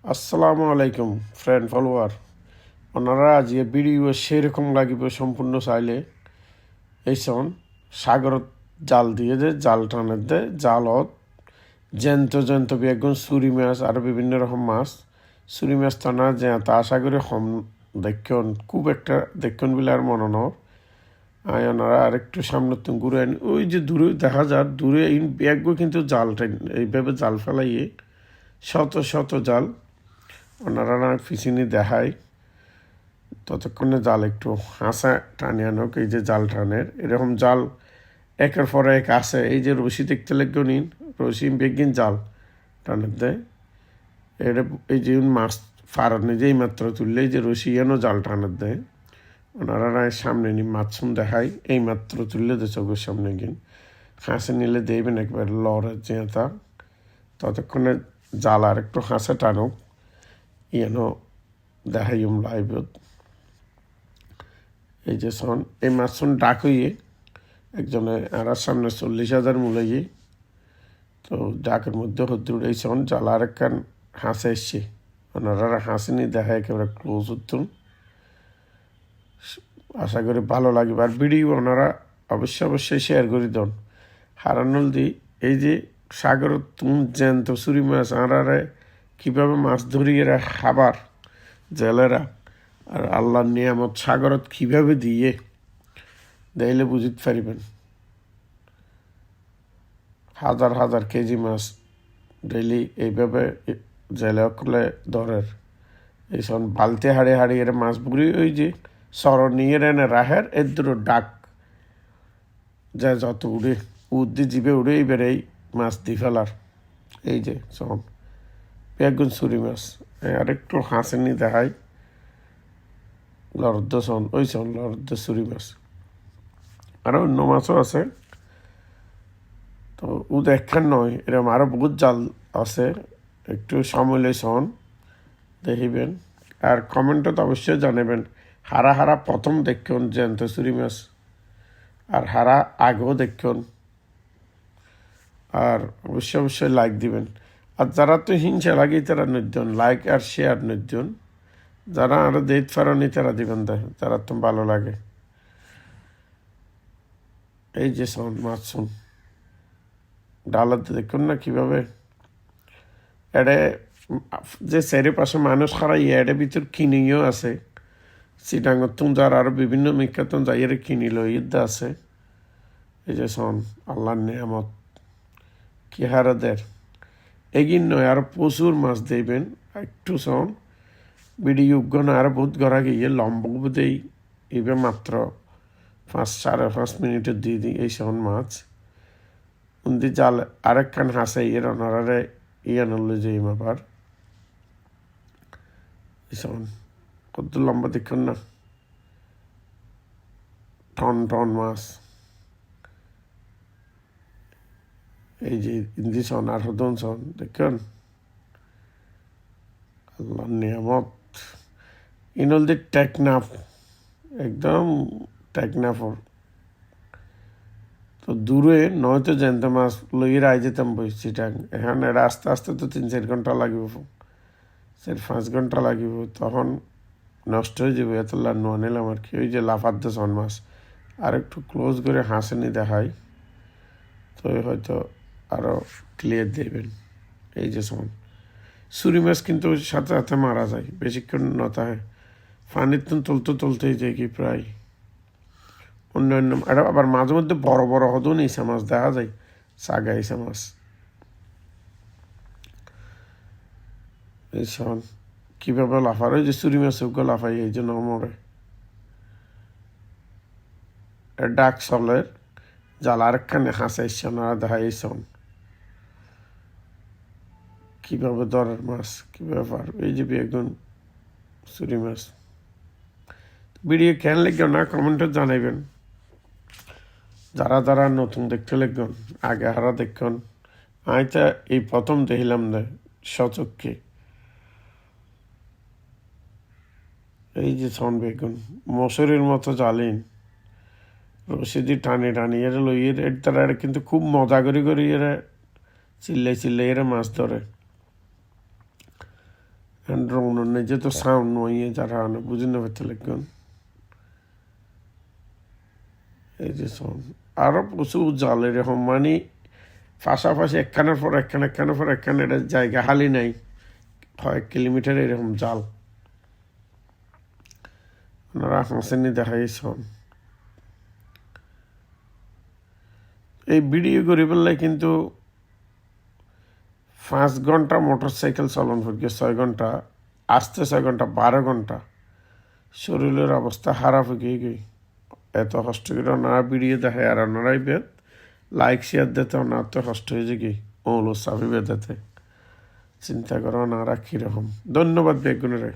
আসসালামু আলাইকুম friend follower ওনারা আজ ভিডিও সেরকম লাগিব সম্পূর্ণ চাইলে এইসন সাগরত জাল দিয়ে যে জাল টানের দে জালত জ্যান্ত বেগুন চুরি মাছ আর বিভিন্ন রকম মাছ চুরি মাছ টানা যে তা আশা করি হম দেখুন খুব একটা দেখুন বলে আর মনে নয় ওনারা আর একটু সামনে তুমি ঘুরে আনি ওই যে দূরে দেখা যায় দূরে এই ব্যাগও কিন্তু জাল টাইন এইভাবে জাল ফেলাইয়ে শত শত জাল ওনারা না পিছিয়ে দেখায় ততক্ষণে জাল একটু হাসা টানে আনুক এই যে জাল টানের এরকম জাল একের পর এক আসে এই যে রশি দেখতে লাগবে নিন রশি বেগিন জাল টানের দেয় এটা এই যে মাছ ফারানে যেই মাত্র তুললে এই যে রশি এনো জাল টানের দেয় ওনারা না সামনে নি মাছ দেখায় এই মাত্র তুললে দে চোখের সামনে গিন হাসে নিলে দেবেন একবার লড়ে যেতা ততক্ষণে জাল আর একটু হাসে টানুক ইয়েনো দেখাই লাইভত এই যে সন এই মাছন ডাক হইয়ে একজনে আর সামনে 40,000 মূলাইয়ে তো ডাকের মধ্যে হতে এই সন জাল আর একখান হাসে এসছে ওনারা হাসিনি দেখা একেবারে ক্লোজ হতুন আশা করি ভালো লাগবে আর ভিডিও ওনারা অবশ্যই শেয়ার করে দেন হারানুল দি এই যে সাগর তুম জ্যান্ত চুরি মাছ আঁড়ারে কীভাবে মাছ ধরিয়ে খাবার জেলেরা আর আল্লাহর নিয়ামত সাগরত কীভাবে দিয়ে দেখলে বুঝতে পারিবেন হাজার হাজার কেজি মাছ ডেইলি এইভাবে জেলে অকলে ধরের এইসব বালতি হাড়িয়ে মাছ বুড়ি ওই যে সর নিয়ে এনে রাহের এর দুটো ডাক যা যত উড়ে উদ্দি জিবে উড়ে এইবার এই মাছ দি ফেলার এই যে সন বেগুন চুরি মাছ আরেকটু হাসেনি দেখায় লরদ্দ সন ওই সন লরদ্দ চুরি মাছ আরও অন্য মাছও আছে তো ও দেখার নয় এরকম আরও বহুত জাল আছে একটু সময় সন দেখিবেন আর কমেন্টত অবশ্যই জানাবেন হারা হারা প্রথম দেখুন জ্যান্ত চুরি মাছ আর হারা আগেও দেখুন আর অবশ্যই লাইক দিবেন আর যারা তো হিংসা লাগে তারা নজন লাইক আর শেয়ার নজন যারা আরও দেখতে পারেনি তারা দিবেন দেয় যারা তো ভালো লাগে এই যে শোন মাছ শুন ডালাতে দেখুন না কীভাবে এডে যে চারিপাশে মানুষ খারাই এডে ভিতর কিনিও আছে চিটাঙ্গর তুম যার আরও বিভিন্ন মিকাতন যাইয়ের কিনিল ঈদ আছে এই যে শোন আল্লাহর নিয়ামত কি হারা দের এগিন নয় আরও প্রচুর মাছ দেবেন একটু শোন ভিডিও না আরও বহুত গড়া গিয়ে লম্বা দেই এবার মাত্র 5-5.5 মিনিটের দিয়ে দিই এই শোন মাছ উন্দি জাল আরেকখান হাসে এর ওনারে ইয়ানলে যে আবার এই শোন কত লম্বা দেখুন না টন মাছ এই যে ইন্দি সন আর হদন সন দেখুন আল্লাহ নিয়ামত ইনল দি টেকনাফ একদম টেকনাফর তো দূরে নয়তো জ্যান্ত মাছ লইয়ে রায় যেতাম চিটাং এখানে আস্তে তো 3-4 ঘন্টা লাগিব 4-5 ঘন্টা লাগিব তখন নষ্ট হয়ে যাবে এত নোয়া নিলাম আর কি ওই যে লাফাদ্দ সন মাছ আর একটু ক্লোজ করে হাসেনি দেখাই তো হয়তো আরও ক্লিয়ার দেবেন এই যে সন চুরি মাছ কিন্তু সাথে সাথে মারা যায় বেশিক্ষণ নতা হয় পানির তুলতেই যায় কি প্রায় অন্যান্য এটা আবার মাঝে মধ্যে বড় হতো ইসা মাছ দেখা যায় সাগা ইসা মাছ এই সন কীভাবে লাফার ওই যে চুরি মাছকে লাফাই এই জন্য মরে ডাক চলের জাল আরেকখানে হাসা ইসা না দেখা এই সন কীভাবে ধরার মাছ কী ব্যাপার এই যে বেগুন চুরি মাছ ভিডিও কেন লিখবেন না কমেন্টে জানাইবেন যারা নতুন দেখতে লিখবেন আগে হারা দেখুন আমি তো এই প্রথম দেখলাম না সচক্ষে এই যে ছন বেগুন মশুরির মতো জালিন রশিদি টানি এরা লইয়ে তারা কিন্তু খুব মজা করি এরা চিল্লাই এরা মাছ ধরে ড্রোন নিজে তো সাউন্ড নইয়ে যারা বুঝে নেবে লাগবেন এই যে সাউন্ড আরো প্রচুর জাল এরকম মানে পাশাপাশি একখানের পর একখানের পর একখান এটা জায়গা হালি নাই কয়েক কিলোমিটার এরকম জাল ওনারা হাসেনি দেখাইছেন এই ভিডিও করি পেলে কিন্তু 5 ঘন্টা মোটর সাইকেল চলন করি 6 ঘন্টা আসতে 6 ঘন্টা 12 ঘন্টা শরীরের অবস্থা খারাপ হয়ে গই এত কষ্ট করে না ভিডিও দেখে আর ওনারাই বেদ লাইক শেয়ার দিতে ওনার তো কষ্ট হয়ে যায় কি ওলো সাফি বেদাতে চিন্তা করো ওনারা কীরকম ধন্যবাদ বেগুনের